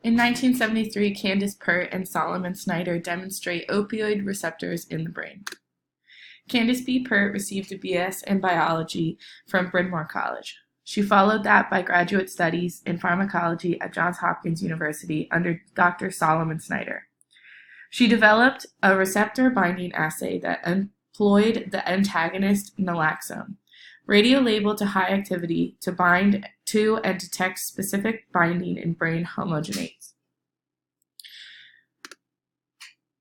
In 1973, Candace Pert and Solomon Snyder demonstrate opioid receptors in the brain. Candace B. Pert received a BS in biology from Bryn Mawr College. She followed that by graduate studies in pharmacology at Johns Hopkins University under Dr. Solomon Snyder. She developed a receptor binding assay that employed the antagonist naloxone, radio-labeled to high activity to bind to and detect specific binding in brain homogenates.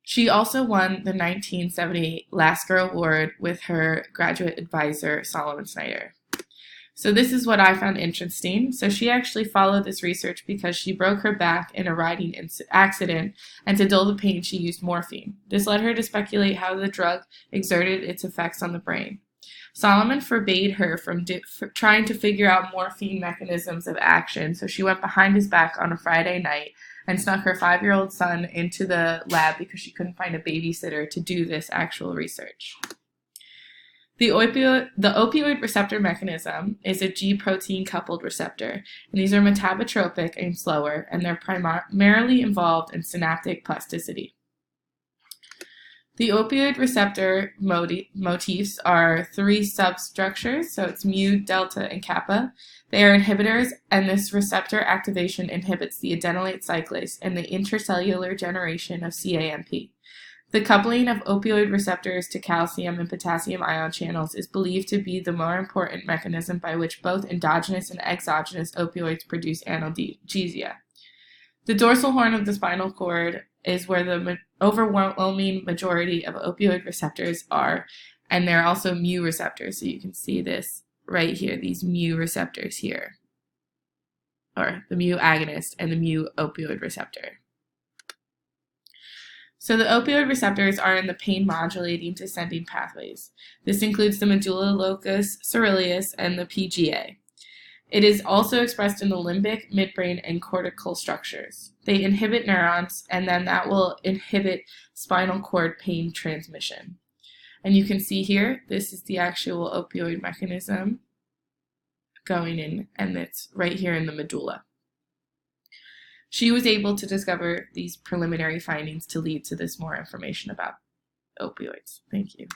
She also won the 1978 Lasker Award with her graduate advisor, Solomon Snyder. So this is what I found interesting. So she actually followed this research because she broke her back in a riding accident, and to dull the pain, she used morphine. This led her to speculate how the drug exerted its effects on the brain. Solomon forbade her from trying to figure out morphine mechanisms of action, so she went behind his back on a Friday night and snuck her 5-year-old son into the lab because she couldn't find a babysitter to do this actual research. The opioid receptor mechanism is a G protein coupled receptor, and these are metabotropic and slower, and they're primarily involved in synaptic plasticity. The opioid receptor motifs are 3 substructures, so it's mu, delta, and kappa. They are inhibitors, and this receptor activation inhibits the adenylate cyclase and the intracellular generation of CAMP. The coupling of opioid receptors to calcium and potassium ion channels is believed to be the more important mechanism by which both endogenous and exogenous opioids produce analgesia. The dorsal horn of the spinal cord is where the overwhelming majority of opioid receptors are, and they're also mu receptors. So you can see this right here, these mu receptors here, or the mu agonist and the mu opioid receptor. So the opioid receptors are in the pain-modulating descending pathways. This includes the medulla locus coeruleus and the PGA. It is also expressed in the limbic, midbrain, and cortical structures. They inhibit neurons, and then that will inhibit spinal cord pain transmission. And you can see here, this is the actual opioid mechanism going in, and it's right here in the medulla. She was able to discover these preliminary findings to lead to this more information about opioids. Thank you.